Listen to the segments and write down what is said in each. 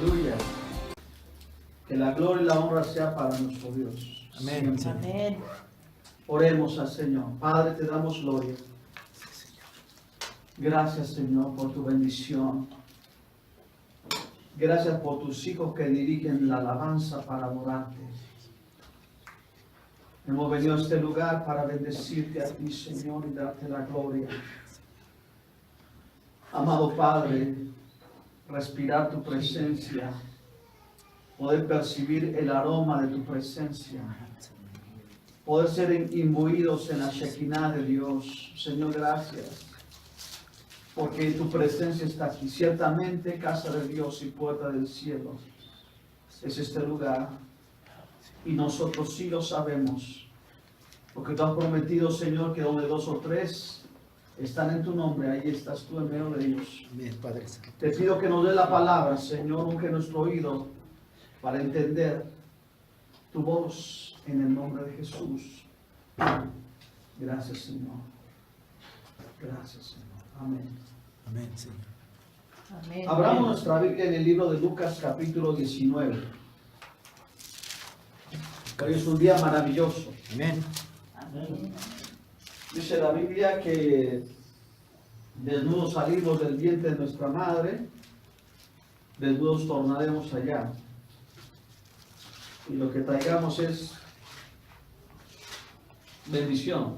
Aleluya. Que la gloria y la honra sea para nuestro Dios. Amén. Amén. Oremos al Señor. Padre, te damos gloria. Gracias, Señor, por tu bendición. Gracias por tus hijos que dirigen la alabanza para adorarte. Hemos venido a este lugar para bendecirte a ti, Señor, y darte la gloria. Amado Padre, respirar tu presencia, poder percibir el aroma de tu presencia, poder ser imbuidos en la Shekinah de Dios. Señor, gracias, porque tu presencia está aquí. Ciertamente, casa de Dios y puerta del cielo es este lugar, y nosotros sí lo sabemos, porque tú has prometido, Señor, que donde dos o tres están en tu nombre, ahí estás tú en medio de ellos. Amén, Padre Santo. Te pido que nos dé la palabra, Señor, unge nuestro oído para entender tu voz en el nombre de Jesús. Gracias, Señor. Gracias, Señor. Amén. Amén, Señor. Amén. Abramos nuestra Biblia en el libro de Lucas, capítulo 19. Hoy es un día maravilloso. Amén. Amén. Dice la Biblia que desnudos salimos del vientre de nuestra madre, desnudos tornaremos allá. Y lo que traigamos es bendición.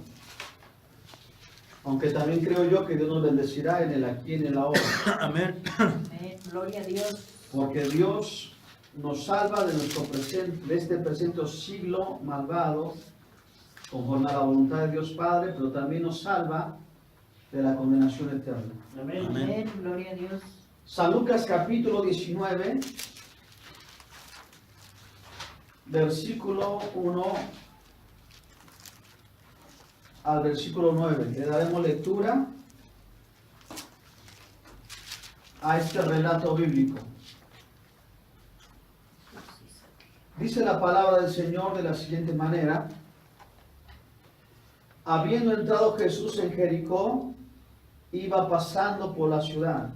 Aunque también creo yo que Dios nos bendecirá en el aquí y en el ahora. Amén. Amén. Gloria a Dios. Porque Dios nos salva de nuestro presente, de este presente siglo malvado, conforme a la voluntad de Dios Padre, pero también nos salva de la condenación eterna. Amén. Amén. Gloria a Dios. San Lucas capítulo 19, versículo 1 al versículo 9. Le daremos lectura a este relato bíblico. Dice la palabra del Señor de la siguiente manera: habiendo entrado Jesús en Jericó, iba pasando por la ciudad.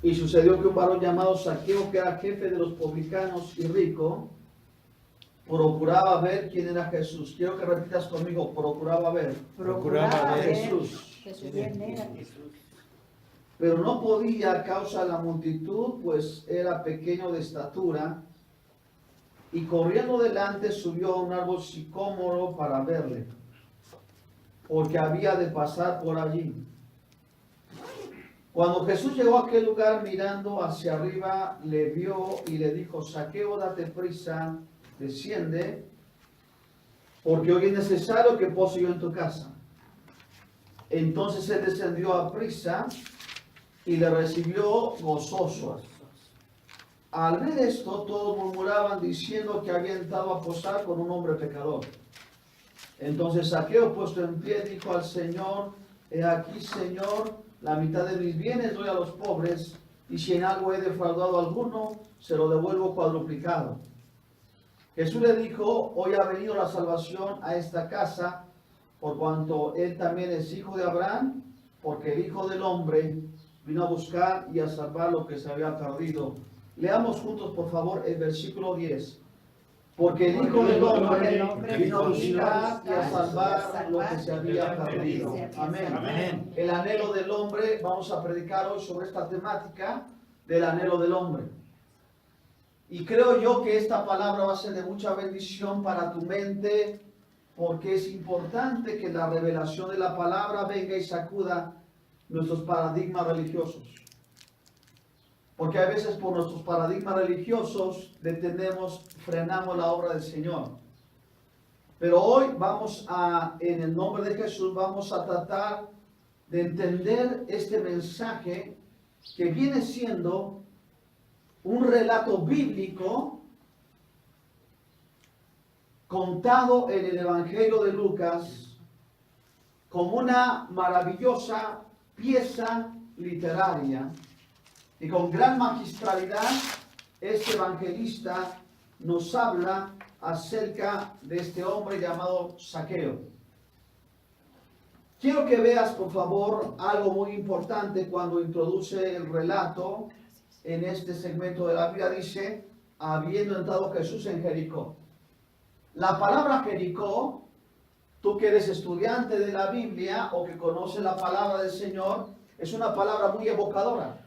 Y sucedió que un varón llamado Zaqueo, que era jefe de los publicanos y rico, procuraba ver quién era Jesús. Quiero que repitas conmigo: procuraba ver Procuraba a ver. Jesús. Jesús quién era. Pero no podía a causa de la multitud, pues era pequeño de estatura. Y corriendo delante subió a un árbol sicómoro para verle, porque había de pasar por allí. Cuando Jesús llegó a aquel lugar, mirando hacia arriba, le vio y le dijo: Zaqueo, date prisa, desciende, porque hoy es necesario que pose yo en tu casa. Entonces él descendió a prisa y le recibió gozoso. Al ver esto, todos murmuraban diciendo que había entrado a posar con un hombre pecador. Entonces Zaqueo, puesto en pie, dijo al Señor: he aquí, Señor, la mitad de mis bienes doy a los pobres, y si en algo he defraudado a alguno, se lo devuelvo cuadruplicado. Jesús le dijo: hoy ha venido la salvación a esta casa, por cuanto él también es hijo de Abraham, porque el Hijo del Hombre vino a buscar y a salvar lo que se había perdido. Leamos juntos, por favor, el versículo 10. Porque el Hijo del Hombre vino a buscar y a salvar lo que se había perdido. Amén. Amén. El anhelo del hombre. Vamos a predicar hoy sobre esta temática del anhelo del hombre. Y creo yo que esta palabra va a ser de mucha bendición para tu mente, porque es importante que la revelación de la palabra venga y sacuda nuestros paradigmas religiosos. Porque a veces por nuestros paradigmas religiosos detenemos, frenamos la obra del Señor. Pero hoy en el nombre de Jesús, vamos a tratar de entender este mensaje que viene siendo un relato bíblico contado en el Evangelio de Lucas como una maravillosa pieza literaria. Y con gran magistralidad, este evangelista nos habla acerca de este hombre llamado Zaqueo. Quiero que veas, por favor, algo muy importante cuando introduce el relato en este segmento de la Biblia dice, habiendo entrado Jesús en Jericó. La palabra Jericó, tú que eres estudiante de la Biblia o que conoces la palabra del Señor, es una palabra muy evocadora.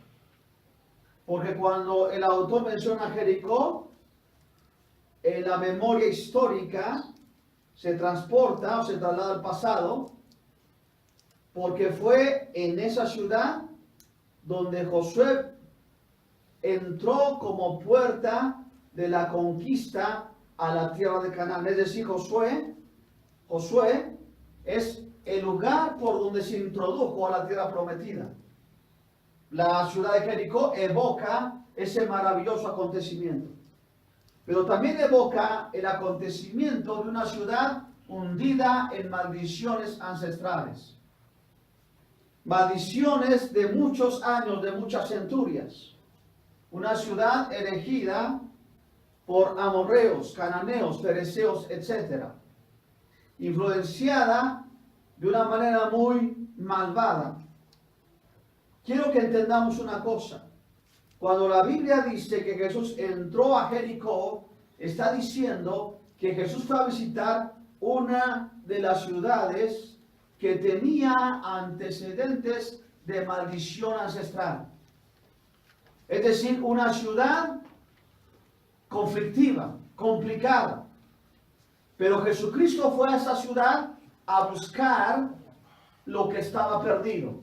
Porque cuando el autor menciona Jericó, en la memoria histórica se transporta o se traslada al pasado, porque fue en esa ciudad donde Josué entró como puerta de la conquista a la tierra de Canaán. Es decir, Josué es el lugar por donde se introdujo a la tierra prometida. La ciudad de Jericó evoca ese maravilloso acontecimiento. Pero también evoca el acontecimiento de una ciudad hundida en maldiciones ancestrales. Maldiciones de muchos años, de muchas centurias. Una ciudad elegida por amorreos, cananeos, fereceos, etc. Influenciada de una manera muy malvada. Quiero que entendamos una cosa. Cuando la Biblia dice que Jesús entró a Jericó, está diciendo que Jesús fue a visitar una de las ciudades que tenía antecedentes de maldición ancestral. Es decir, una ciudad conflictiva, complicada. Pero Jesucristo fue a esa ciudad a buscar lo que estaba perdido.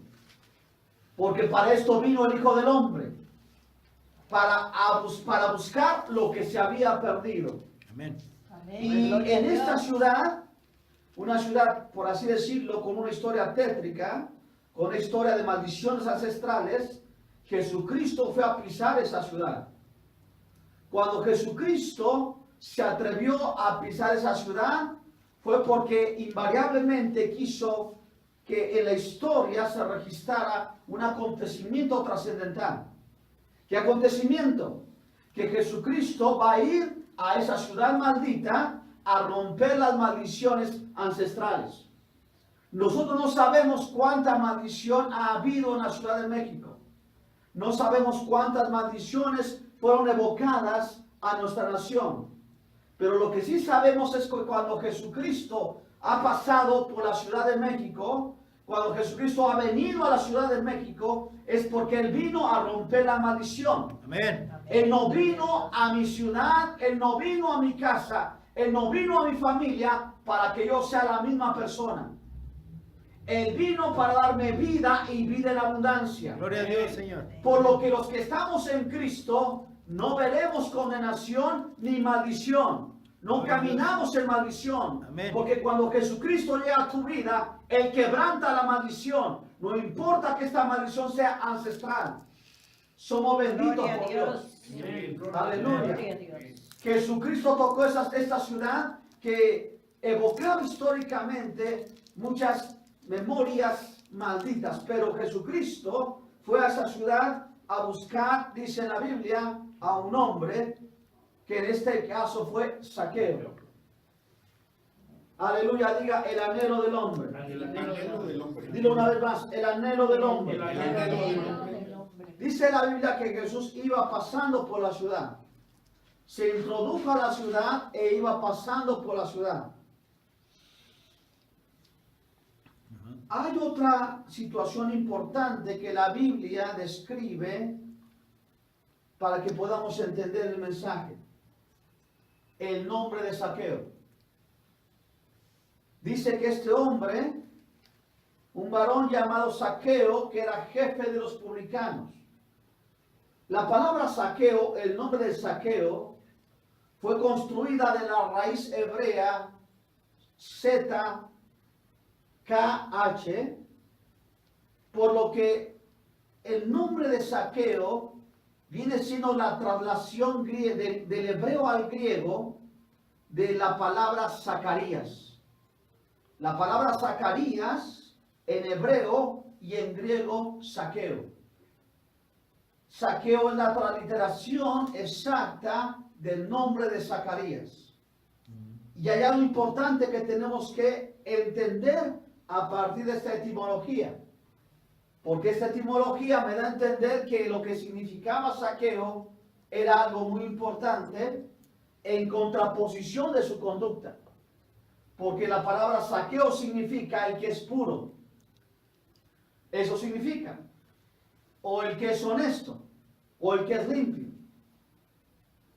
Porque para esto vino el Hijo del Hombre. Para buscar lo que se había perdido. Amén. Amén. Y Gloria a en esta Dios. ciudad, una ciudad, por así decirlo, con una historia tétrica, con una historia de maldiciones ancestrales, Jesucristo fue a pisar esa ciudad. Cuando Jesucristo se atrevió a pisar esa ciudad, fue porque invariablemente quiso que en la historia se registrara un acontecimiento trascendental. ¿Qué acontecimiento? Que Jesucristo va a ir a esa ciudad maldita a romper las maldiciones ancestrales. Nosotros no sabemos cuánta maldición ha habido en la Ciudad de México. No sabemos cuántas maldiciones fueron evocadas a nuestra nación. Pero lo que sí sabemos es que cuando Jesucristo ha pasado por la Ciudad de México, cuando Jesucristo ha venido a la Ciudad de México, es porque Él vino a romper la maldición. Amén. Él no vino a mi ciudad, Él no vino a mi casa, Él no vino a mi familia para que yo sea la misma persona. Él vino para darme vida y vida en abundancia. Gloria a Dios, Señor. Por lo que los que estamos en Cristo no veremos condenación ni maldición. No caminamos en maldición. Amén. Porque cuando Jesucristo llega a tu vida, Él quebranta la maldición. No importa que esta maldición sea ancestral. Somos benditos Gloria a por Dios. Dios. Aleluya. Gloria a Dios. Jesucristo tocó esta ciudad que evocaba históricamente muchas memorias malditas, pero Jesucristo fue a esa ciudad a buscar, dice en la Biblia, a un hombre que en este caso fue Zaqueo. Aleluya, diga el anhelo del hombre. El anhelo del hombre. Dilo una vez más, el anhelo del hombre. El El anhelo del anhelo hombre. del hombre. Dice la Biblia que Jesús iba pasando por la ciudad. Se introdujo a la ciudad e iba pasando por la ciudad. Hay otra situación importante que la Biblia describe para que podamos entender el mensaje. El nombre de Zaqueo. Dice que este hombre, un varón llamado Zaqueo, que era jefe de los publicanos. La palabra Zaqueo, el nombre de Zaqueo, fue construida de la raíz hebrea ZKH, por lo que el nombre de Zaqueo viene siendo la traslación del hebreo al griego de la palabra Zacarías. La palabra Zacarías en hebreo y en griego Zaqueo. Zaqueo es la transliteración exacta del nombre de Zacarías. Y hay algo importante que tenemos que entender a partir de esta etimología. Porque esta etimología me da a entender que lo que significaba saqueo era algo muy importante en contraposición de su conducta. Porque la palabra saqueo significa el que es puro. Eso significa. O el que es honesto. O el que es limpio.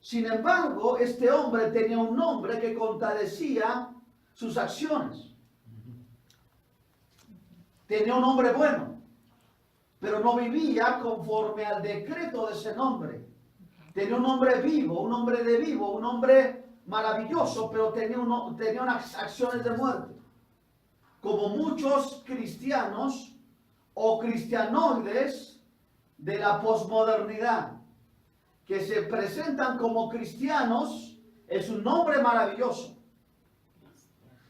Sin embargo, este hombre tenía un nombre que contradecía sus acciones. Tenía un nombre bueno, pero no vivía conforme al decreto de ese nombre. Tenía un hombre vivo, un hombre de vivo, un hombre maravilloso, pero tenía unas acciones de muerte. Como muchos cristianos o cristianoides de la posmodernidad, que se presentan como cristianos, es un nombre maravilloso.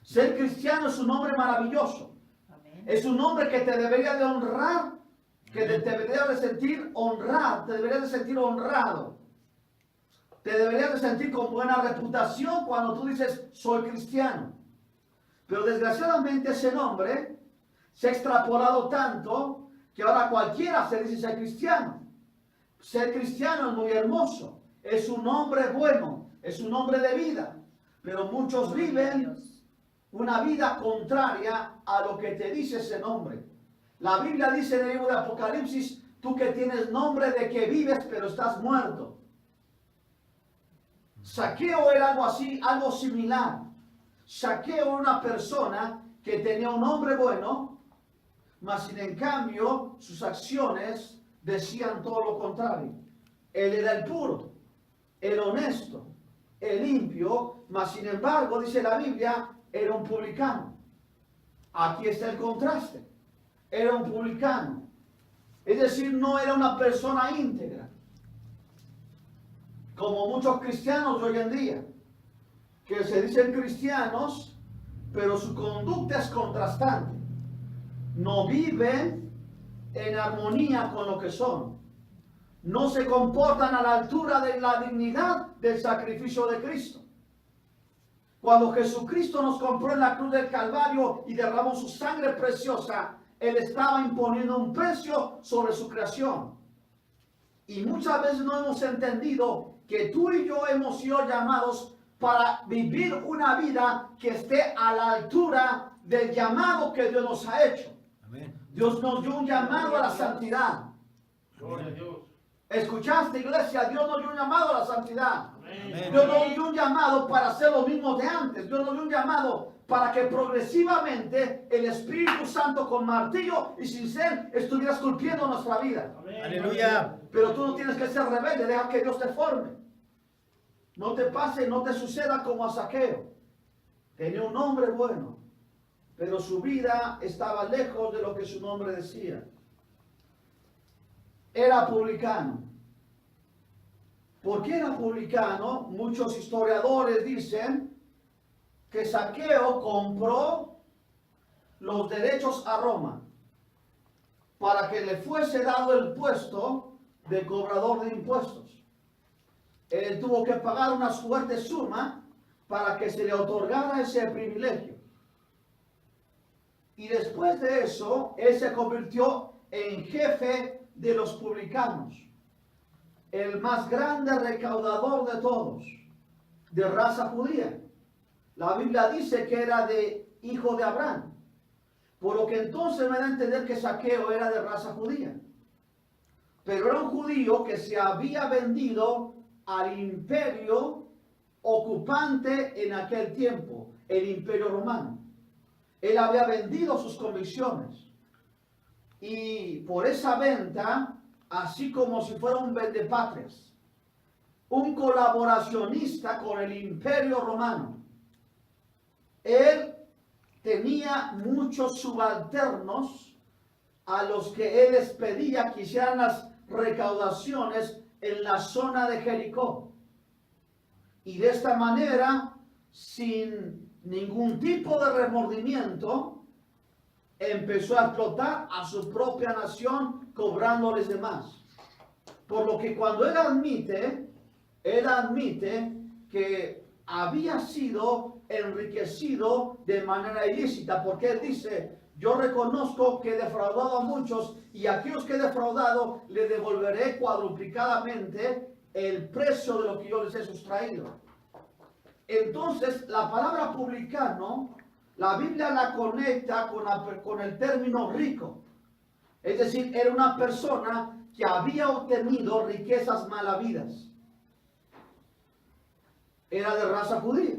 Ser cristiano es un nombre maravilloso. Amén. Es un nombre que te debería de honrar, que te debería de sentir honrado, te deberías de sentir honrado. Te deberías de sentir con buena reputación cuando tú dices, soy cristiano. Pero desgraciadamente ese nombre se ha extrapolado tanto que ahora cualquiera se dice ser cristiano. Ser cristiano es muy hermoso, es un nombre bueno, es un nombre de vida. Pero muchos viven una vida contraria a lo que te dice ese nombre. La Biblia dice en el libro de Apocalipsis, tú que tienes nombre de que vives pero estás muerto. Saqueo era algo así, algo similar. Saqueo era una persona que tenía un nombre bueno, mas sin en cambio sus acciones decían todo lo contrario. Él era el puro, el honesto, el limpio, mas sin embargo, dice la Biblia, era un publicano. Aquí está el contraste. Era un publicano. Es decir, no era una persona íntegra. Como muchos cristianos hoy en día, que se dicen cristianos, pero su conducta es contrastante. No viven en armonía con lo que son. No se comportan a la altura de la dignidad del sacrificio de Cristo. Cuando Jesucristo nos compró en la cruz del Calvario y derramó su sangre preciosa, Él estaba imponiendo un precio sobre su creación. Y muchas veces no hemos entendido que tú y yo hemos sido llamados para vivir una vida que esté a la altura del llamado que Dios nos ha hecho. Amén. Dios nos dio un llamado a la santidad. Gloria a Dios. ¿Escuchaste, iglesia? Dios nos dio un llamado a la santidad. Amén. Dios nos dio un llamado para ser los mismos de antes. Dios nos dio un llamado para que progresivamente el Espíritu Santo con martillo y cincel estuviera esculpiendo nuestra vida. Amén. Aleluya. Pero tú no tienes que ser rebelde, deja que Dios te forme. No te pase, no te suceda como a Saqueo. Tenía un nombre bueno, pero su vida estaba lejos de lo que su nombre decía. Era publicano. ¿Por qué era publicano? Muchos historiadores dicen que Saqueo compró los derechos a Roma para que le fuese dado el puesto de cobrador de impuestos. Él tuvo que pagar una fuerte suma para que se le otorgara ese privilegio. Y después de eso, él se convirtió en jefe de los publicanos, el más grande recaudador de todos, de raza judía. La Biblia dice que era de hijo de Abraham, por lo que entonces me da a entender que Saqueo era de raza judía. Pero era un judío que se había vendido al imperio ocupante en aquel tiempo, el imperio romano. Él había vendido sus convicciones. Y por esa venta, así como si fuera un vendepatrias, un colaboracionista con el imperio romano, él tenía muchos subalternos a los que él les pedía que hicieran las recaudaciones en la zona de Jericó. Y de esta manera, sin ningún tipo de remordimiento, empezó a explotar a su propia nación, cobrándoles de más. Por lo que cuando él admite que había sido enriquecido de manera ilícita, porque él dice, yo reconozco que he defraudado a muchos y a aquellos que he defraudado le devolveré cuadruplicadamente el precio de lo que yo les he sustraído. Entonces, la palabra publicano, la Biblia la conecta con el término rico. Es decir, era una persona que había obtenido riquezas mal habidas. Era de raza judía.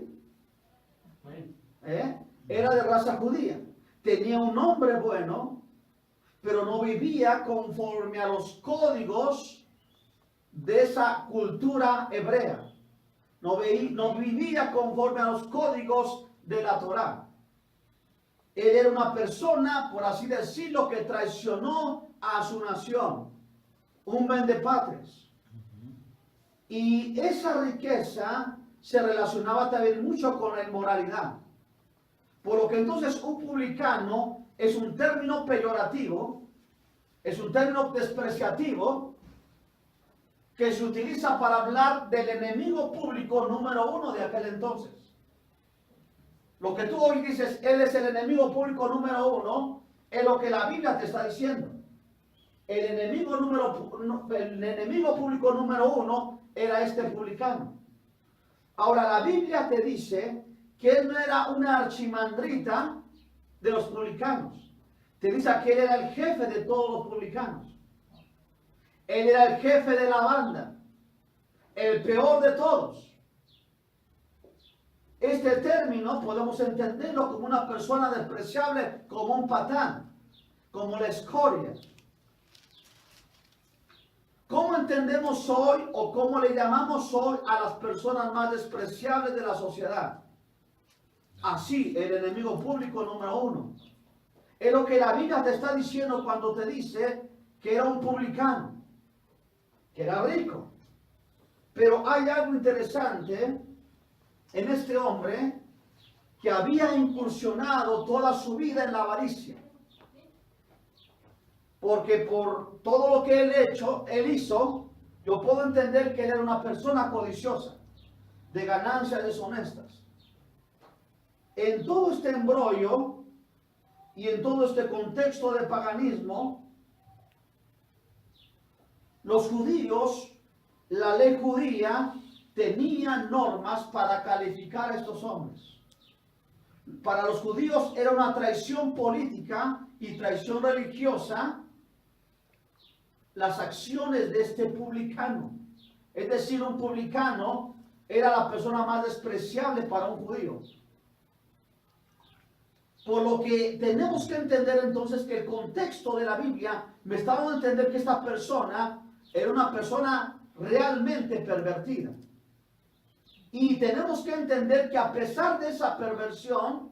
Era de raza judía. Tenía un nombre bueno, pero no vivía conforme a los códigos de esa cultura hebrea. No vivía conforme a los códigos de la Torá. Él era una persona, por así decirlo, que traicionó a su nación. Un vendepatrias. Y esa riqueza se relacionaba también mucho con la inmoralidad. Por lo que entonces un publicano es un término peyorativo, es un término despreciativo, que se utiliza para hablar del enemigo público número uno de aquel entonces. Lo que tú hoy dices, él es el enemigo público número uno, es lo que la Biblia te está diciendo. El enemigo público número uno era este publicano. Ahora la Biblia te dice que él no era una archimandrita de los publicanos. Te dice que él era el jefe de todos los publicanos. Él era el jefe de la banda, el peor de todos. Este término podemos entenderlo como una persona despreciable, como un patán, como la escoria. ¿Cómo entendemos hoy o cómo le llamamos hoy a las personas más despreciables de la sociedad? Así, el enemigo público número uno. Es lo que la Biblia te está diciendo cuando te dice que era un publicano, que era rico. Pero hay algo interesante en este hombre, que había incursionado toda su vida en la avaricia. Porque por todo lo que él hizo, yo puedo entender que él era una persona codiciosa, de ganancias deshonestas. En todo este embrollo y en todo este contexto de paganismo, los judíos, la ley judía, tenía normas para calificar a estos hombres. Para los judíos era una traición política y traición religiosa las acciones de este publicano. Es decir, un publicano era la persona más despreciable para un judío. Por lo que tenemos que entender entonces que el contexto de la Biblia me está dando a entender que esta persona era una persona realmente pervertida. Y tenemos que entender que a pesar de esa perversión,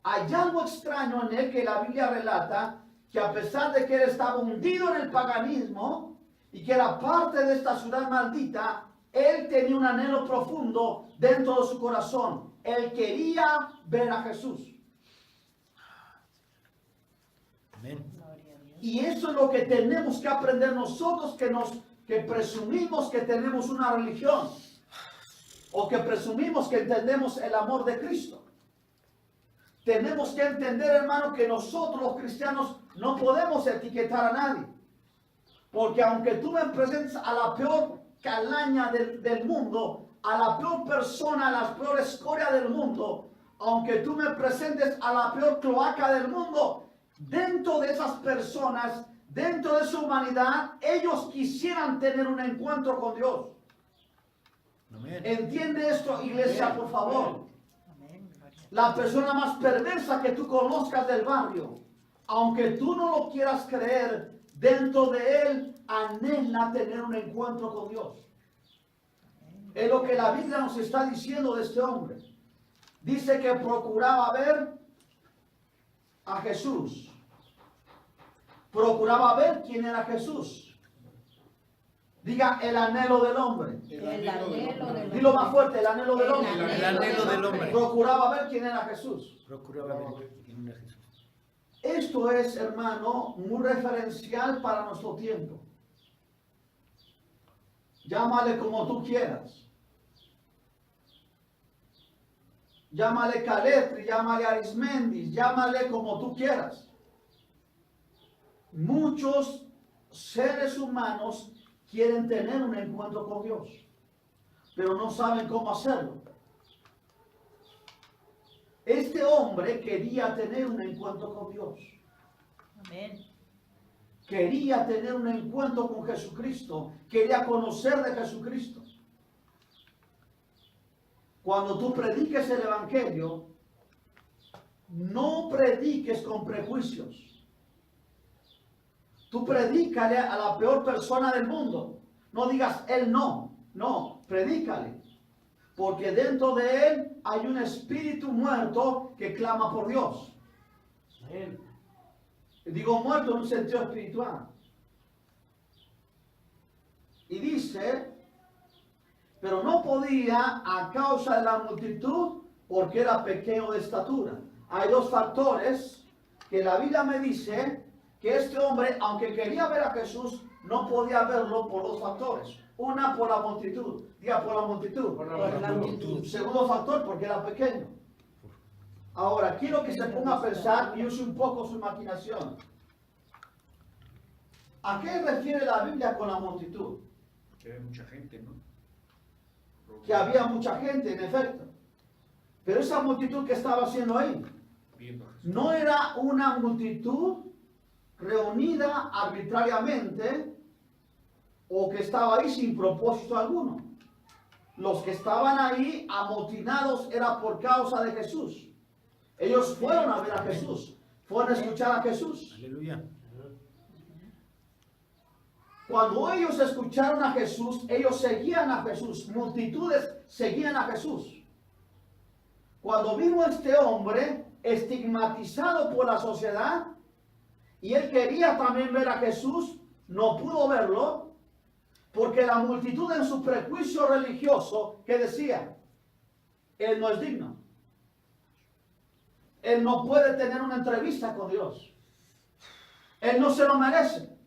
hay algo extraño en él que la Biblia relata, que a pesar de que él estaba hundido en el paganismo y que era parte de esta ciudad maldita, él tenía un anhelo profundo dentro de su corazón. Él quería ver a Jesús. Amén. Gloria a Dios. Y eso es lo que tenemos que aprender nosotros que presumimos que tenemos una religión. O que presumimos que entendemos el amor de Cristo. Tenemos que entender, hermano, que nosotros los cristianos no podemos etiquetar a nadie. Porque aunque tú me presentes a la peor calaña del mundo, a la peor persona, a la peor escoria del mundo, aunque tú me presentes a la peor cloaca del mundo, dentro de esas personas, dentro de su humanidad, ellos quisieran tener un encuentro con Dios. Amén. Entiende esto, iglesia, por favor. Amén. Gloria a Dios. La persona más perversa que tú conozcas del barrio, aunque tú no lo quieras creer, dentro de él anhela tener un encuentro con Dios. Es lo que la Biblia nos está diciendo de este hombre. Dice que procuraba ver a Jesús. Procuraba ver quién era Jesús. Diga, el anhelo del hombre. El anhelo del hombre. Dilo más fuerte, el anhelo del hombre. El anhelo del hombre. Procuraba ver quién era Jesús. Procuraba ver quién era Jesús. Esto es, hermano, muy referencial para nuestro tiempo. Llámale como tú quieras. Llámale Caletri, llámale Arismendi, llámale como tú quieras. Muchos seres humanos quieren tener un encuentro con Dios, pero no saben cómo hacerlo. Este hombre quería tener un encuentro con Dios. Amén. Quería tener un encuentro con Jesucristo. Quería conocer de Jesucristo. Cuando tú prediques el Evangelio, no prediques con prejuicios. Tú predícale a la peor persona del mundo. No digas, él no. No, predícale. Porque dentro de él hay un espíritu muerto que clama por Dios. Digo muerto en un sentido espiritual. Y dice, pero no podía a causa de la multitud porque era pequeño de estatura. Hay dos factores que la Biblia me dice que este hombre, aunque quería ver a Jesús, no podía verlo por dos factores. Una, por la multitud. Diga, por la multitud. Por la multitud. Segundo factor, porque era pequeño. Ahora, quiero que se ponga a pensar y use un poco su imaginación. ¿A qué refiere la Biblia con la multitud? Que hay mucha gente, ¿no? Que había mucha gente, en efecto. Pero esa multitud que estaba haciendo ahí, Viendo a Jesús. no era una multitud reunida arbitrariamente o que estaba ahí sin propósito alguno. Los que estaban ahí amotinados era por causa de Jesús. Ellos fueron a ver a Jesús, fueron a escuchar a Jesús. Aleluya. Cuando ellos escucharon a Jesús, ellos seguían a Jesús. Multitudes seguían a Jesús. Cuando vino este hombre estigmatizado por la sociedad y él quería también ver a Jesús, no pudo verlo porque la multitud en su prejuicio religioso que decía, él no es digno. Él no puede tener una entrevista con Dios. Él no se lo merece.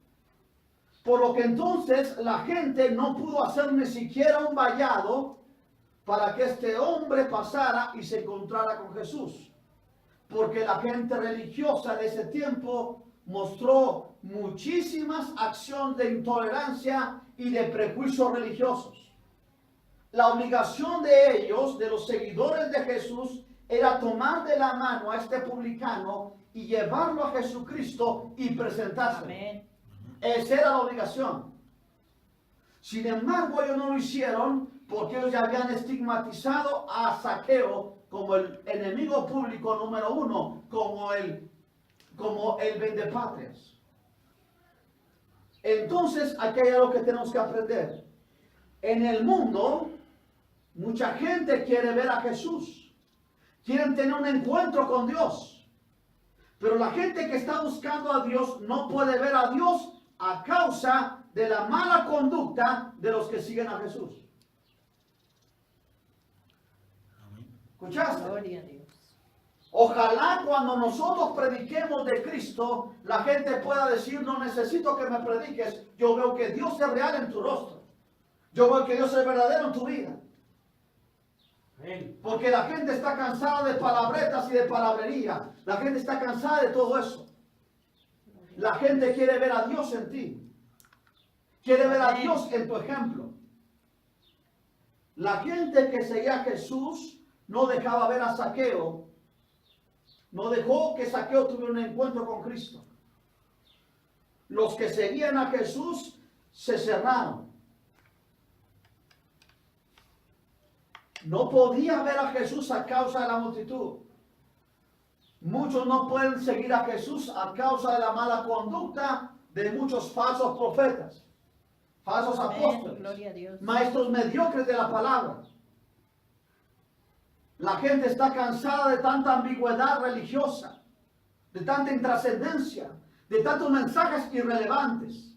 Por lo que entonces la gente no pudo hacer ni siquiera un vallado para que este hombre pasara y se encontrara con Jesús. Porque la gente religiosa de ese tiempo mostró muchísimas acciones de intolerancia y de prejuicios religiosos. La obligación de ellos, de los seguidores de Jesús, era tomar de la mano a este publicano y llevarlo a Jesucristo y presentárselo. Amén. Esa era la obligación. Sin embargo, ellos no lo hicieron porque ellos ya habían estigmatizado a Zaqueo como el enemigo público número uno, como el vendepatrias. Entonces, aquí hay algo que tenemos que aprender. En el mundo, mucha gente quiere ver a Jesús. Quieren tener un encuentro con Dios. Pero la gente que está buscando a Dios no puede ver a Dios a causa de la mala conducta de los que siguen a Jesús. Amén. ¿Escuchaste? Gloria a Dios. Ojalá cuando nosotros prediquemos de Cristo, la gente pueda decir, no necesito que me prediques, yo veo que Dios es real en tu rostro. Yo veo que Dios es verdadero en tu vida. Porque la gente está cansada de palabretas y de palabrería. La gente está cansada de todo eso. La gente quiere ver a Dios en ti. Quiere ver a Dios en tu ejemplo. La gente que seguía a Jesús no dejaba ver a Zaqueo. No dejó que Zaqueo tuviera un encuentro con Cristo. Los que seguían a Jesús se cerraron. No podía ver a Jesús a causa de la multitud. Muchos no pueden seguir a Jesús a causa de la mala conducta de muchos falsos profetas, falsos Amén. apóstoles, Gloria a Dios. maestros mediocres de la palabra. La gente está cansada de tanta ambigüedad religiosa, de tanta intrascendencia, de tantos mensajes irrelevantes.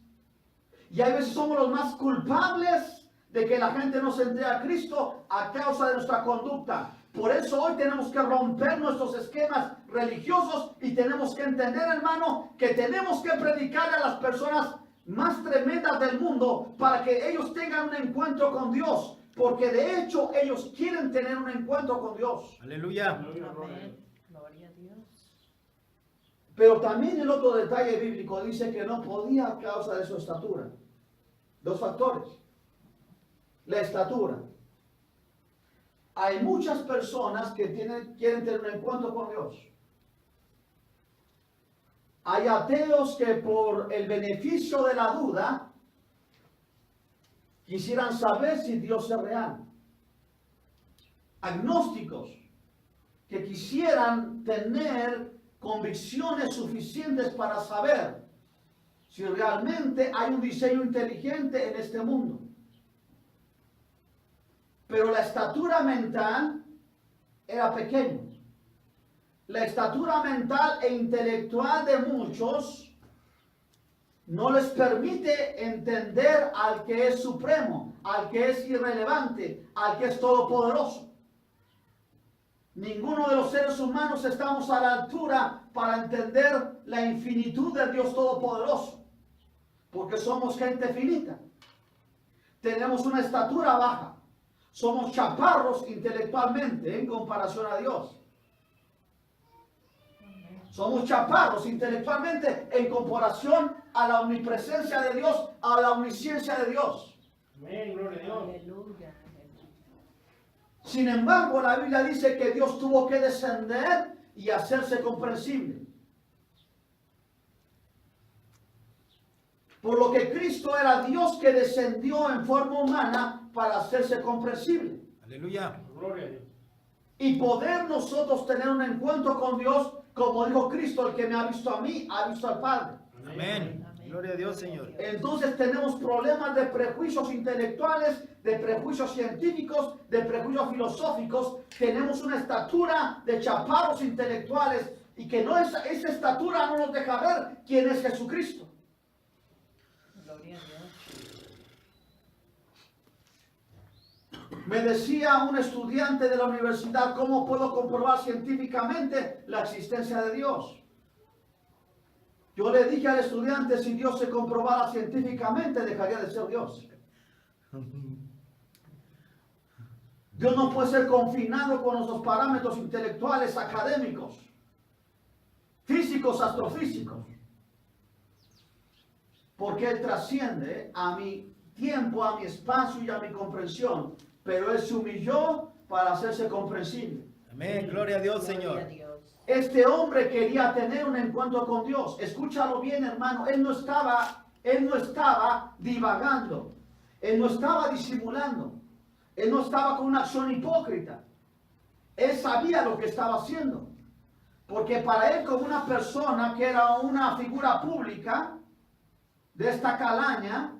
Y a veces somos los más culpables de que la gente no se entregue a Cristo a causa de nuestra conducta. Por eso hoy tenemos que romper nuestros esquemas religiosos y tenemos que entender, hermano, que tenemos que predicarle a las personas más tremendas del mundo para que ellos tengan un encuentro con Dios. Porque de hecho ellos quieren tener un encuentro con Dios. Aleluya. Amén. Gloria a Dios. Pero también el otro detalle bíblico dice que no podía a causa de su estatura. Dos factores. La estatura. Hay muchas personas que quieren tener un encuentro con Dios. Hay ateos que por el beneficio de la duda quisieran saber si Dios es real. Agnósticos que quisieran tener convicciones suficientes para saber si realmente hay un diseño inteligente en este mundo. Pero la estatura mental era pequeña. La estatura mental e intelectual de muchos no les permite entender al que es supremo, al que es irrelevante, al que es todopoderoso. Ninguno de los seres humanos estamos a la altura para entender la infinitud de Dios Todopoderoso, porque somos gente finita. Tenemos una estatura baja. Somos chaparros intelectualmente en comparación a Dios. Somos chaparros intelectualmente en comparación a la omnipresencia de Dios, a la omnisciencia de Dios. Amén, gloria a Dios. Aleluya. Sin embargo, la Biblia dice que Dios tuvo que descender y hacerse comprensible. Por lo que Cristo era Dios que descendió en forma humana para hacerse comprensible. Aleluya. Gloria a Dios. Y poder nosotros tener un encuentro con Dios, como dijo Cristo, el que me ha visto a mí, ha visto al Padre. Amén. Gloria a Dios, Señor. Entonces tenemos problemas de prejuicios intelectuales, de prejuicios científicos, de prejuicios filosóficos. Tenemos una estatura de chaparros intelectuales y que no esa estatura no nos deja ver quién es Jesucristo. Gloria a Dios. Me decía un estudiante de la universidad, ¿cómo puedo comprobar científicamente la existencia de Dios? Yo le dije al estudiante, si Dios se comprobara científicamente, dejaría de ser Dios. Dios no puede ser confinado con nuestros parámetros intelectuales, académicos, físicos, astrofísicos. Porque Él trasciende a mi tiempo, a mi espacio y a mi comprensión. Pero Él se humilló para hacerse comprensible. Amén. Gloria a Dios, Gloria a Señor. Dios. Este hombre quería tener un encuentro con Dios. Escúchalo bien, hermano. Él no estaba divagando. Él no estaba disimulando. Él no estaba con una acción hipócrita. Él sabía lo que estaba haciendo. Porque para él, como una persona que era una figura pública de esta calaña,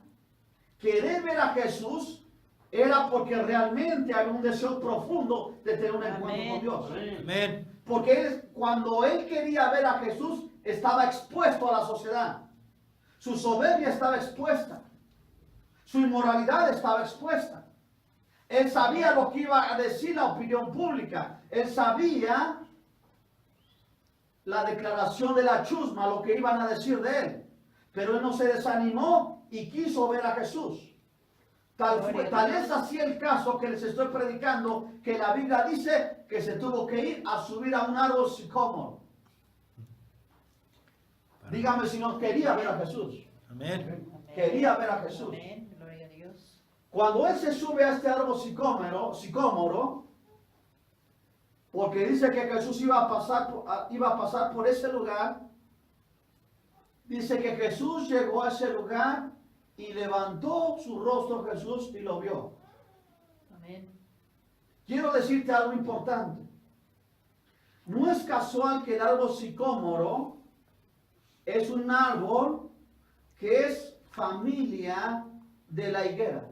querer ver a Jesús era porque realmente había un deseo profundo de tener un encuentro con Dios. Amén. Porque cuando él quería ver a Jesús, estaba expuesto a la sociedad. Su soberbia estaba expuesta. Su inmoralidad estaba expuesta. Él sabía lo que iba a decir la opinión pública. Él sabía la declaración de la chusma, lo que iban a decir de él. Pero él no se desanimó y quiso ver a Jesús. Tal es así el caso que les estoy predicando, que la Biblia dice que se tuvo que ir a subir a un árbol sicómoro. Dígame si no quería ver a Jesús. Amén. Amén. Quería ver a Jesús. Amén. Gloria a Dios. Cuando él se sube a este árbol sicómoro, porque dice que Jesús iba a pasar por ese lugar, dice que Jesús llegó a ese lugar y levantó su rostro Jesús y lo vio. Amén. Quiero decirte algo importante. No es casual que el árbol sicómoro es un árbol que es familia de la higuera.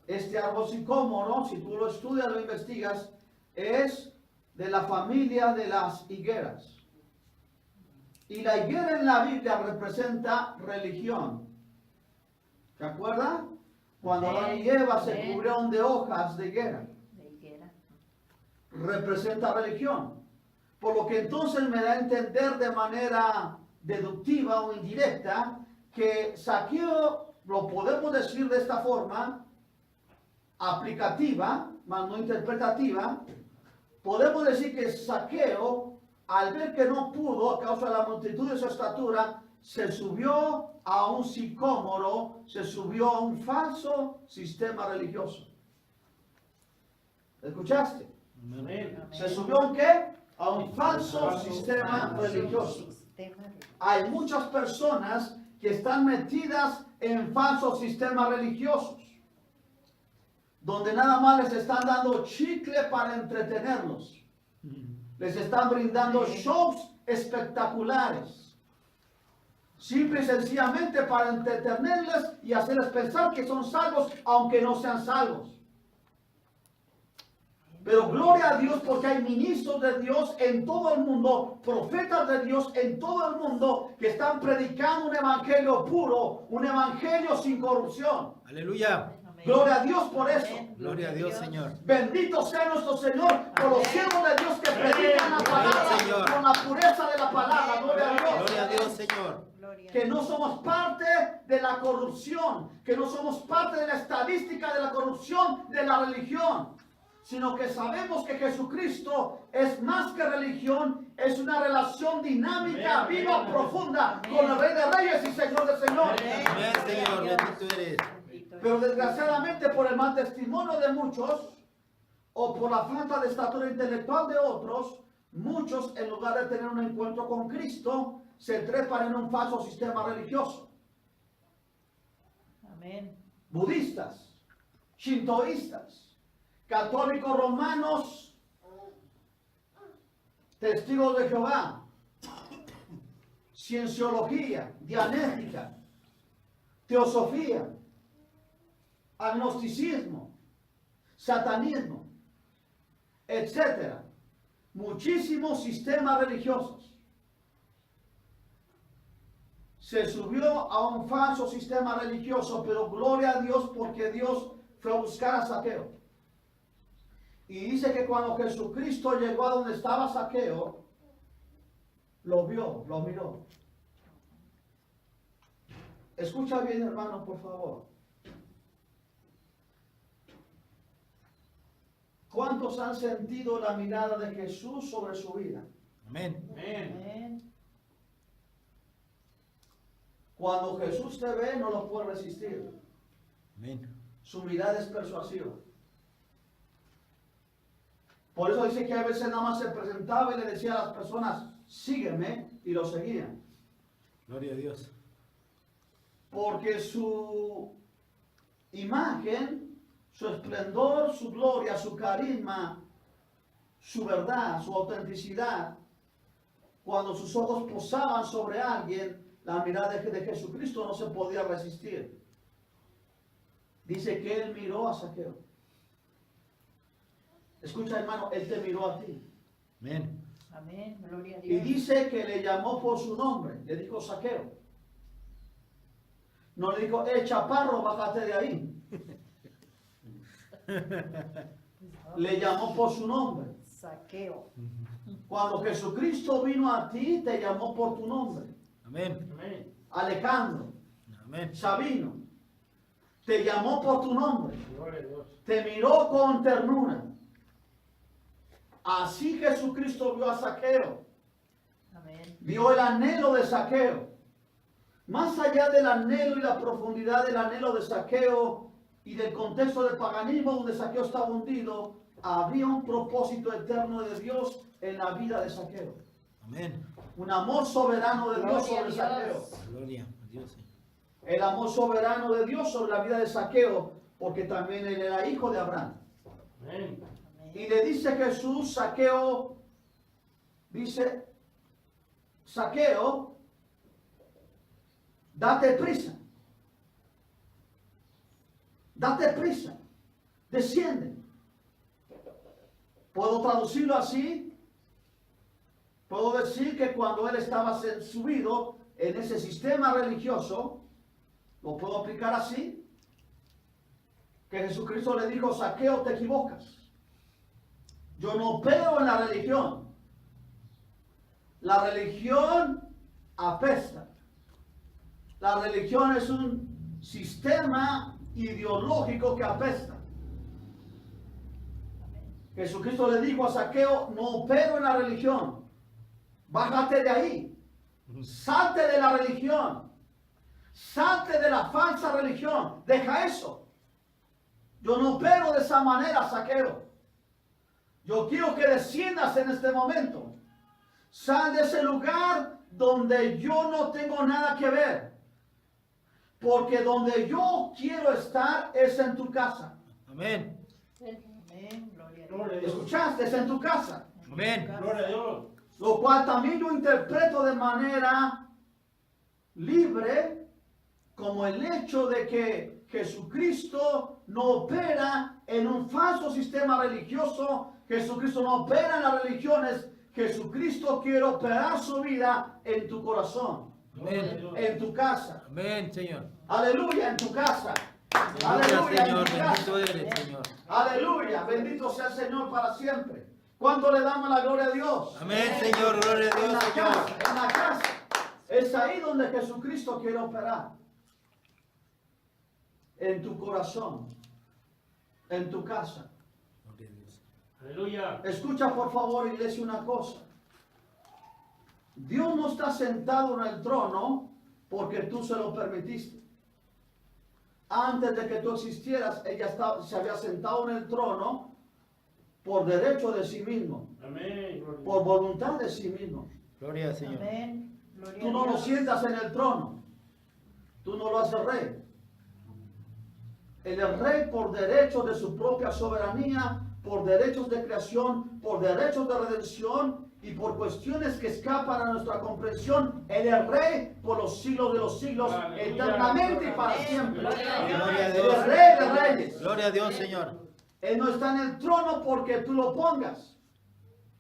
Este árbol sicómoro, si tú lo estudias, lo investigas, es de la familia de las higueras. Y la higuera en la Biblia representa religión. ¿Se acuerdan? Cuando Adán y Eva se cubrieron de hojas de higuera. De higuera. Representa religión. Por lo que entonces me da a entender de manera deductiva o indirecta que Zaqueo, lo podemos decir de esta forma, aplicativa, mas no interpretativa, podemos decir que Zaqueo al ver que no pudo a causa de la multitud de su estatura, se subió a un sicómoro, se subió a un falso sistema religioso. ¿Escuchaste? Amén. ¿Se subió a un qué? A un falso sistema religioso. Hay muchas personas que están metidas en falsos sistemas religiosos, donde nada más les están dando chicle para entretenerlos. Les están brindando shows espectaculares, simple y sencillamente para entretenerles y hacerles pensar que son salvos, aunque no sean salvos. Pero gloria a Dios porque hay ministros de Dios en todo el mundo, profetas de Dios en todo el mundo que están predicando un evangelio puro, un evangelio sin corrupción. Aleluya. Amén. Gloria a Dios por eso. Amén. Gloria a Dios, Señor. Bendito sea nuestro Señor por los siervos de Dios que predican la palabra Señor. con la pureza de la palabra. Gloria a Dios. Gloria a Dios, Señor. Gloria a Que Dios. no somos parte de la corrupción, que no somos parte de la estadística de la corrupción de la religión, sino que sabemos que Jesucristo es más que religión, es una relación dinámica, viva, profunda con el Rey de Reyes y Señor de Señores. Amén, Señor. Bendito eres. Bendito Pero eres. desgraciadamente por el mal testimonio de muchos o por la falta de estatura intelectual de otros, muchos en lugar de tener un encuentro con Cristo, se trepan en un falso sistema religioso. Amén. Budistas, shintoístas, católicos romanos, testigos de Jehová, cienciología, dianética, teosofía, agnosticismo, satanismo, etcétera. Muchísimos sistemas religiosos. Se subió a un falso sistema religioso, pero gloria a Dios porque Dios fue a buscar a Zaqueo. Y dice que cuando Jesucristo llegó a donde estaba Zaqueo, lo vio, lo miró. Escucha bien, hermano, por favor. ¿Cuántos han sentido la mirada de Jesús sobre su vida? Amén. Amén. Cuando Jesús te ve, no lo puede resistir. Amén. Su mirada es persuasiva. Por eso dice que a veces nada más se presentaba y le decía a las personas, sígueme, y lo seguían. Gloria a Dios. Porque su imagen, su esplendor, su gloria, su carisma, su verdad, su autenticidad, cuando sus ojos posaban sobre alguien, la mirada de Jesucristo no se podía resistir. Dice que él miró a Zaqueo. Escucha, hermano, él te miró a ti. Amén. Amén. Gloria a Y Dios. dice que le llamó por su nombre. Le dijo Zaqueo. No le dijo, chaparro, bájate de ahí. Le llamó por su nombre. Saqueo. Cuando Jesucristo vino a ti, te llamó por tu nombre. Amén. Alejandro, Amén. Sabino, te llamó por tu nombre. Te miró con ternura. Así Jesucristo vio a Zaqueo. Amén. Vio el anhelo de Zaqueo. Más allá del anhelo y la profundidad del anhelo de Zaqueo y del contexto del paganismo donde Zaqueo estaba hundido, había un propósito eterno de Dios en la vida de Zaqueo. Amén. Un amor soberano de Dios Gloria a sobre Dios. Zaqueo. Gloria a Dios, Señor. El amor soberano de Dios sobre la vida de Zaqueo, porque también él era hijo de Abraham. Amén. Y le dice Jesús, Zaqueo, dice, Zaqueo, date prisa. Date prisa. Desciende. ¿Puedo traducirlo así? Puedo decir que cuando él estaba subido en ese sistema religioso, ¿lo puedo aplicar así? Que Jesucristo le dijo, Zaqueo, te equivocas. Yo no opero en la religión. La religión apesta. La religión es un sistema ideológico que apesta. Jesucristo le dijo a Zaqueo, no opero en la religión. Bájate de ahí. Salte de la religión. Salte de la falsa religión. Deja eso. Yo no opero de esa manera, Zaqueo. Yo quiero que desciendas en este momento. Sal de ese lugar donde yo no tengo nada que ver. Porque donde yo quiero estar es en tu casa. Amén. Amén. Gloria a Dios. Gloria a Dios. ¿Escuchaste? Es en tu casa. Amén. Gloria a Dios. Lo cual también yo interpreto de manera libre como el hecho de que Jesucristo no opera en un falso sistema religioso. Jesucristo no opera en las religiones. Jesucristo quiere operar su vida en tu corazón, Amén. en tu casa. Amén, Señor. Aleluya, en tu casa. Aleluya, Aleluya, Señor. en tu casa. Bendito eres, Señor. Aleluya, bendito sea el Señor para siempre. ¿Cuánto le damos la gloria a Dios? Amén, Señor. Gloria a En Dios, la Señor. casa, en la casa. Es ahí donde Jesucristo quiere operar. En tu corazón, en tu casa. Gloria a Dios. Aleluya. Escucha por favor, iglesia, una cosa. Dios no está sentado en el trono porque tú se lo permitiste. Antes de que tú existieras, se había sentado en el trono por derecho de sí mismo, Amén. Gloria a por Dios. voluntad de sí mismo. Gloria al Señor. Amén. Gloria Tú a no lo Dios. sientas en el trono. Tú no lo haces rey. El rey por derecho de su propia soberanía, por derechos de creación, por derechos de redención y por cuestiones que escapan a nuestra comprensión, Él es rey por los siglos de los siglos, Aleluya. eternamente y para Amén. siempre. Gloria a Dios. Gloria a Él Dios. es rey de reyes. Gloria a Dios, Señor. Él no está en el trono porque tú lo pongas.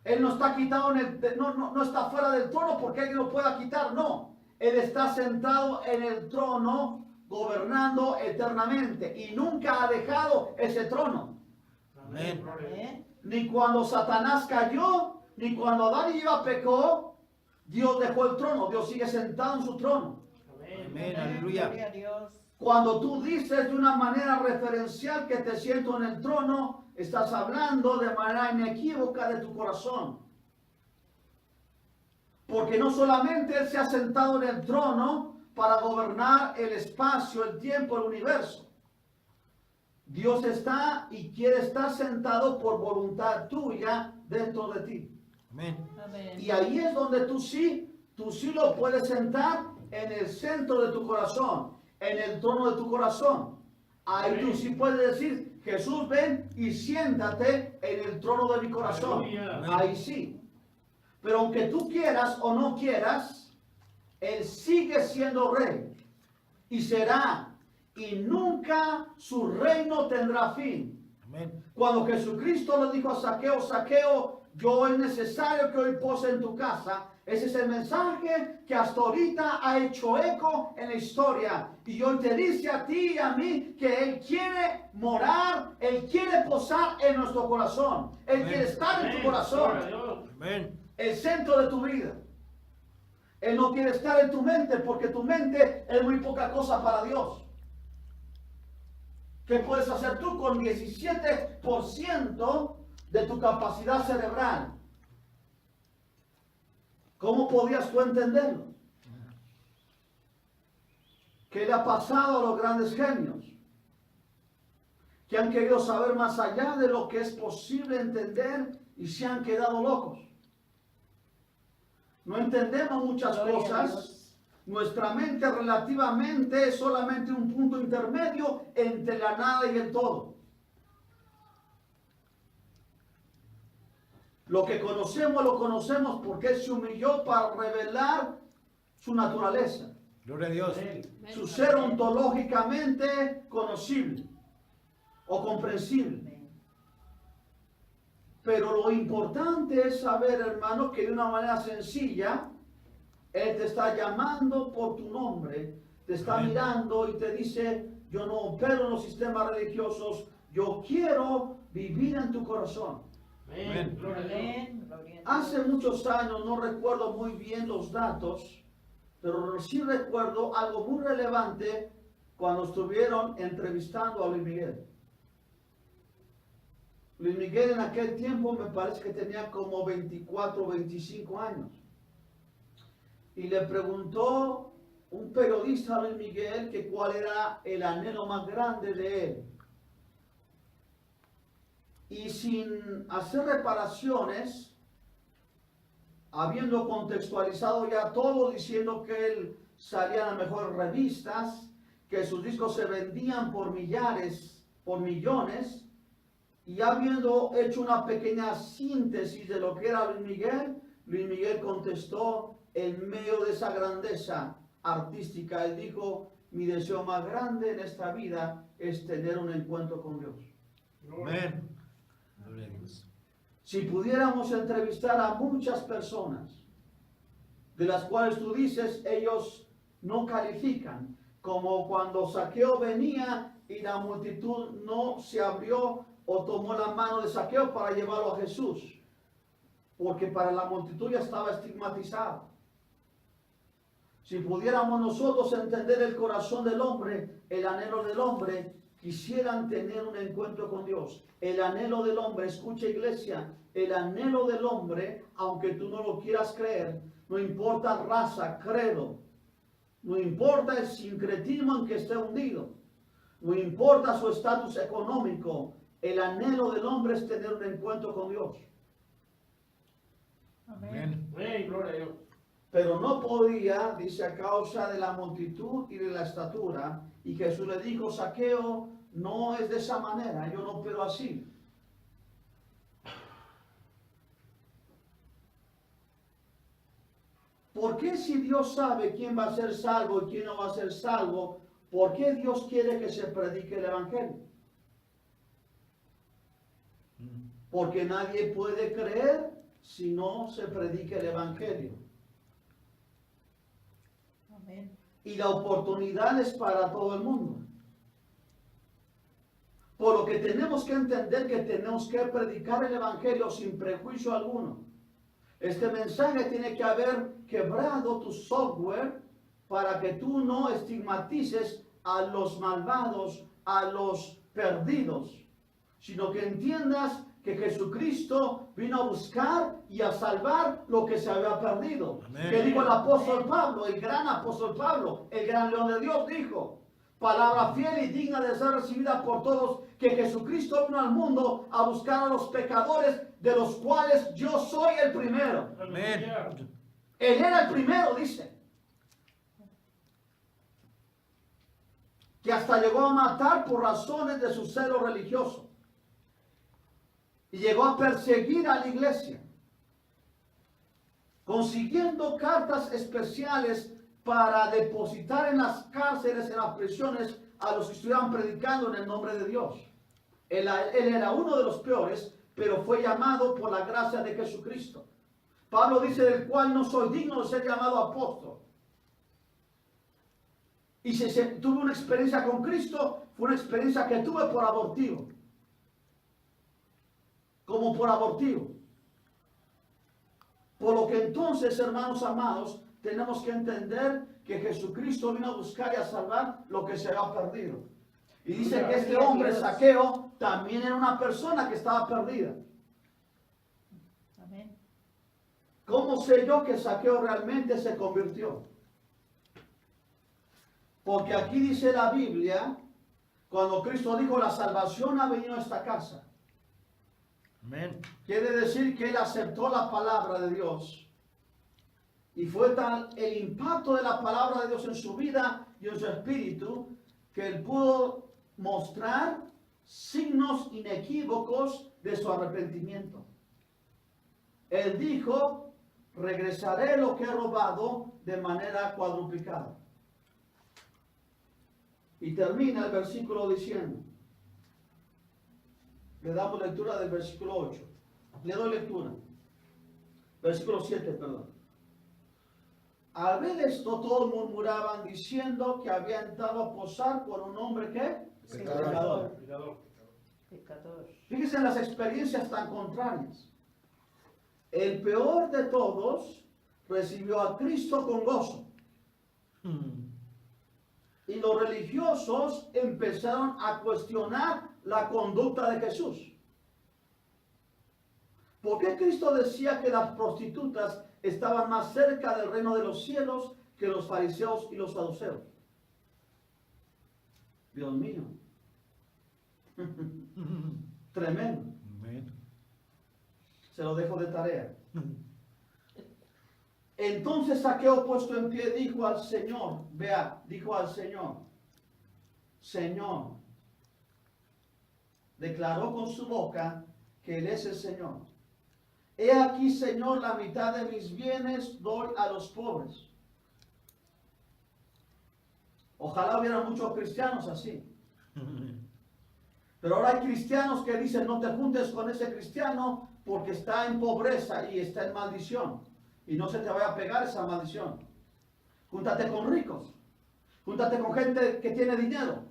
Él no está quitado no está fuera del trono porque alguien lo pueda quitar, no. Él está sentado en el trono gobernando eternamente y nunca ha dejado ese trono. Amén. Gloria a Dios. Amén. Ni cuando Satanás cayó, ni cuando Adán y Eva pecó, Dios dejó el trono. Dios sigue sentado en su trono. Amén. Amén. Amén. Aleluya. Gloria a Dios. Cuando tú dices de una manera referencial que te siento en el trono, estás hablando de manera inequívoca de tu corazón. Porque no solamente Él se ha sentado en el trono para gobernar el espacio, el tiempo, el universo. Dios está y quiere estar sentado por voluntad tuya dentro de ti. Amén. Amén. Y ahí es donde tú sí lo puedes sentar en el centro de tu corazón, en el trono de tu corazón. Ahí tú sí puedes decir, Jesús, ven y siéntate en el trono de mi corazón. Aleluya. Ahí sí. Pero aunque tú quieras o no quieras, Él sigue siendo rey y será. Y nunca su reino tendrá fin. Amén. Cuando Jesucristo le dijo a Zaqueo, Zaqueo, yo es necesario que hoy pose en tu casa. Ese es el mensaje que hasta ahorita ha hecho eco en la historia. Y hoy te dice a ti y a mí que Él quiere morar, Él quiere posar en nuestro corazón. Él Amén. quiere estar en tu Amén. corazón, Gloria a Dios. Amén. el centro de tu vida. Él no quiere estar en tu mente porque tu mente es muy poca cosa para Dios. ¿Qué puedes hacer tú con 17% de tu capacidad cerebral? ¿Cómo podías tú entenderlo? ¿Qué le ha pasado a los grandes genios? Que han querido saber más allá de lo que es posible entender y se han quedado locos. No entendemos muchas Gloria a cosas. Dios. Nuestra mente relativamente es solamente un punto intermedio entre la nada y el todo. Lo que conocemos lo conocemos porque Él se humilló para revelar su naturaleza, Gloria a Dios. Amén. su ser ontológicamente conocible o comprensible. Amén. Pero lo importante es saber, hermano, que de una manera sencilla, Él te está llamando por tu nombre, te está Amén. mirando y te dice, yo no opero en los sistemas religiosos, yo quiero vivir en tu corazón. Amén. Gloria a Dios. Amén. Gloria a Dios. Hace muchos años, no recuerdo muy bien los datos, pero sí recuerdo algo muy relevante cuando estuvieron entrevistando a Luis Miguel. Luis Miguel en aquel tiempo me parece que tenía como 24 o 25 años. y le preguntó un periodista a Luis Miguel que cuál era el anhelo más grande de él. Y sin hacer reparaciones, habiendo contextualizado ya todo, diciendo que él salía en las mejores revistas, que sus discos se vendían por millares, por millones, y habiendo hecho una pequeña síntesis de lo que era Luis Miguel contestó en medio de esa grandeza artística. Él dijo: mi deseo más grande en esta vida es tener un encuentro con Dios. Amén. Gloria a Dios. Si pudiéramos entrevistar a muchas personas, de las cuales tú dices, ellos no califican, como cuando Zaqueo venía y la multitud no se abrió o tomó la mano de Zaqueo para llevarlo a Jesús, porque para la multitud ya estaba estigmatizado. Si pudiéramos nosotros entender el corazón del hombre, el anhelo del hombre, quisieran tener un encuentro con Dios. El anhelo del hombre, escucha iglesia, el anhelo del hombre, aunque tú no lo quieras creer, no importa raza, credo, no importa el sincretismo en que esté hundido, no importa su estatus económico, el anhelo del hombre es tener un encuentro con Dios. Amén. Amén. Gloria a Dios. Pero no podía, dice, a causa de la multitud y de la estatura. Y Jesús le dijo: Zaqueo, no es de esa manera, yo no opero así. ¿Por qué, si Dios sabe quién va a ser salvo y quién no va a ser salvo, por qué Dios quiere que se predique el Evangelio? Porque nadie puede creer si no se predica el Evangelio. Amén. Y la oportunidad es para todo el mundo. Por lo que tenemos que entender que tenemos que predicar el Evangelio sin prejuicio alguno. Este mensaje tiene que haber quebrado tu software para que tú no estigmatices a los malvados, a los perdidos, sino que entiendas que Jesucristo vino a buscar y a salvar lo que se había perdido. Amén. Que dijo el apóstol Pablo, el gran apóstol Pablo, el gran león de Dios, dijo: palabra fiel y digna de ser recibida por todos, que Jesucristo vino al mundo a buscar a los pecadores, de los cuales yo soy el primero. Amén. Él era el primero, dice. Que hasta llegó a matar por razones de su celo religioso. Y llegó a perseguir a la iglesia, consiguiendo cartas especiales para depositar en las cárceles, en las prisiones, a los que estuvieran predicando en el nombre de Dios. Él era uno de los peores, pero fue llamado por la gracia de Jesucristo. Pablo dice: del cual no soy digno de ser llamado apóstol. Y si tuve una experiencia con Cristo, fue una experiencia que tuve por abortivo. Como por abortivo. Por lo que entonces, hermanos amados, tenemos que entender que Jesucristo vino a buscar y a salvar lo que se había perdido. Y dice que este hombre, Zaqueo, también era una persona que estaba perdida. Amén. ¿Cómo sé yo que Zaqueo realmente se convirtió? Porque aquí dice la Biblia, cuando Cristo dijo: la salvación ha venido a esta casa. Amén. Quiere decir que él aceptó la palabra de Dios. Y fue tal el impacto de la palabra de Dios en su vida y en su espíritu, que él pudo mostrar signos inequívocos de su arrepentimiento. Él dijo: regresaré lo que he robado de manera cuadruplicada. Y termina el versículo diciendo, le damos lectura del versículo 8. Le doy lectura. Versículo 7, perdón. Al ver esto, todos murmuraban diciendo que había entrado a posar con un hombre que Pecador. Pecador. Fíjense en las experiencias tan contrarias. El peor de todos recibió a Cristo con gozo. Y los religiosos empezaron a cuestionar la conducta de Jesús. ¿Por qué Cristo decía que las prostitutas estaban más cerca del reino de los cielos que los fariseos y los saduceos. Dios mío. Tremendo. Amén. Se lo dejo de tarea. Entonces Zaqueo, puesto en pie, dijo al Señor, vea, dijo al Señor, Señor, declaró con su boca que Él es el Señor. He aquí, Señor, la mitad de mis bienes doy a los pobres. Ojalá hubiera muchos cristianos así. Pero ahora hay cristianos que dicen, no te juntes con ese cristiano porque está en pobreza y está en maldición. Y no se te vaya a pegar esa maldición. Júntate con ricos. Júntate con gente que tiene dinero.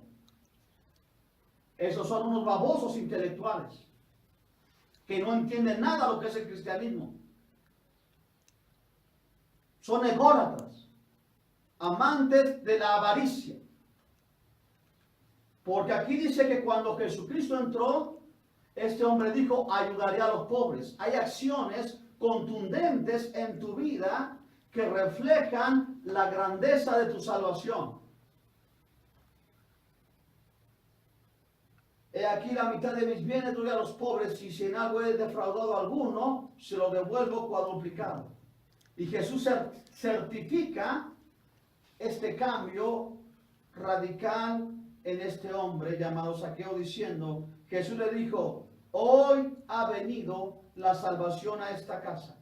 Esos son unos babosos intelectuales que no entienden nada de lo que es el cristianismo. Son ególatras, amantes de la avaricia. Porque aquí dice que cuando Jesucristo entró, este hombre dijo, ayudaré a los pobres. Hay acciones contundentes en tu vida que reflejan la grandeza de tu salvación. He aquí la mitad de mis bienes doy a los pobres, y si en algo he defraudado a alguno, se lo devuelvo cuadruplicado. Y Jesús certifica este cambio radical en este hombre llamado Zaqueo, diciendo, Jesús le dijo, hoy ha venido la salvación a esta casa,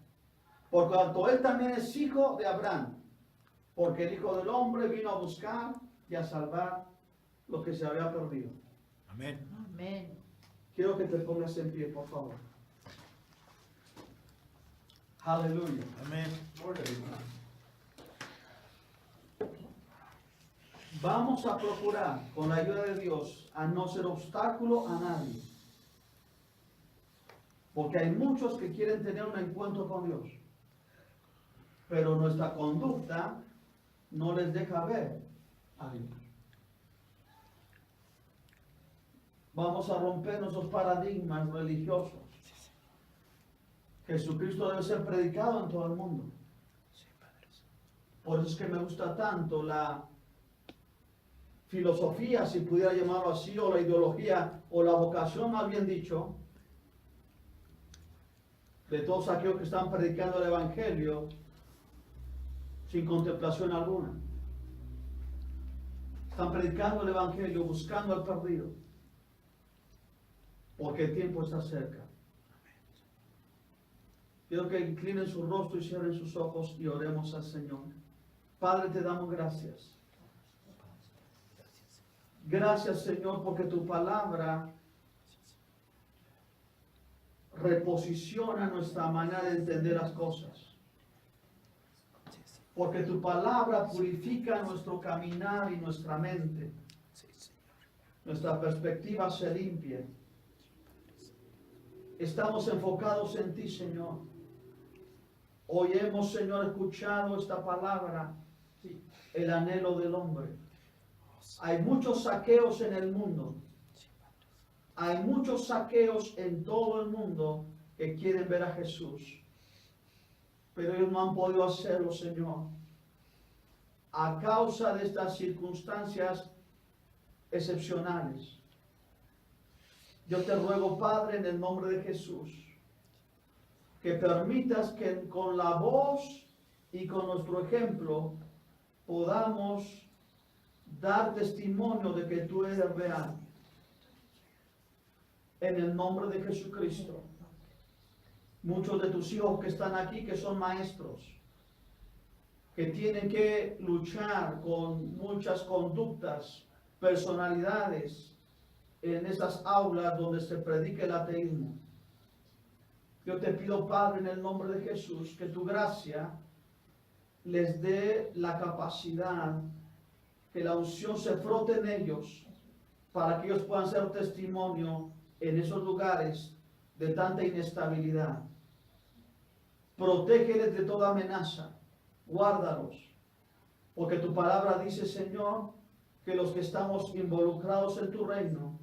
por cuanto él también es hijo de Abraham, porque el Hijo del Hombre vino a buscar y a salvar lo que se había perdido. Amén. Amén. Quiero que te pongas en pie, por favor. Aleluya. Amén. Vamos a procurar, con la ayuda de Dios, a no ser obstáculo a nadie. Porque hay muchos que quieren tener un encuentro con Dios, pero nuestra conducta no les deja ver a Dios. Vamos a romper nuestros paradigmas religiosos. Jesucristo debe ser predicado en todo el mundo. Por eso es que me gusta tanto la filosofía, si pudiera llamarlo así, o la ideología, o la vocación, más bien dicho, de todos aquellos que están predicando el Evangelio sin contemplación alguna. Están predicando el Evangelio, buscando al perdido, porque el tiempo está cerca. Quiero que inclinen su rostro y cierren sus ojos y oremos al Señor. Padre, te damos gracias. Gracias, Señor, porque tu palabra reposiciona nuestra manera de entender las cosas. Porque tu palabra purifica nuestro caminar y nuestra mente. Nuestra perspectiva se limpia. Estamos enfocados en ti, Señor. Hoy hemos, Señor, escuchado esta palabra, el anhelo del hombre. Hay muchos saqueos en el mundo. Hay muchos saqueos en todo el mundo que quieren ver a Jesús. Pero ellos no han podido hacerlo, Señor. A causa de estas circunstancias excepcionales. Yo te ruego, Padre, en el nombre de Jesús, que permitas que con la voz y con nuestro ejemplo podamos dar testimonio de que tú eres real. En el nombre de Jesucristo. Muchos de tus hijos que están aquí, que son maestros, que tienen que luchar con muchas conductas, personalidades, en esas aulas donde se predica el ateísmo. Yo te pido, Padre, en el nombre de Jesús, que tu gracia les dé la capacidad, que la unción se frote en ellos, para que ellos puedan ser testimonio en esos lugares de tanta inestabilidad. Protégeles de toda amenaza, guárdalos, porque tu palabra dice, Señor, que los que estamos involucrados en tu reino,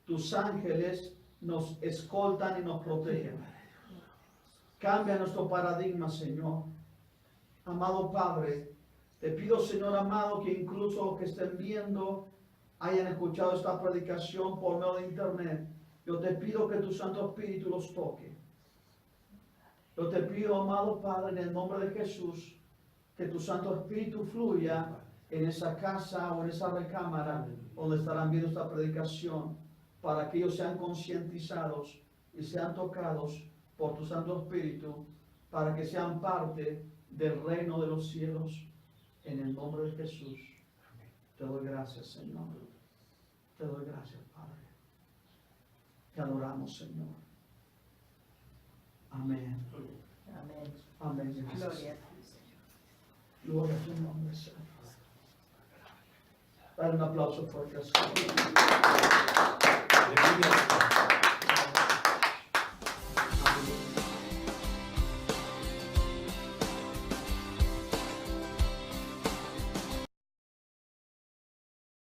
tus ángeles nos escoltan y nos protegen. Cambia nuestro paradigma, Señor. Amado Padre, te pido, Señor amado, que incluso los que estén viendo hayan escuchado esta predicación por medio de internet. Yo te pido que tu Santo Espíritu los toque. Yo te pido, amado Padre, en el nombre de Jesús, que tu Santo Espíritu fluya en esa casa o en esa recámara donde estarán viendo esta predicación, para que ellos sean concientizados y sean tocados por tu Santo Espíritu, para que sean parte del reino de los cielos, en el nombre de Jesús. Te doy gracias, Señor. Te doy gracias, Padre. Te adoramos, Señor. Amén. Amén. Amén. Gloria a ti, Señor. Gloria a tu nombre, Señor. Dale un aplauso fuerte al Señor. Aleluya.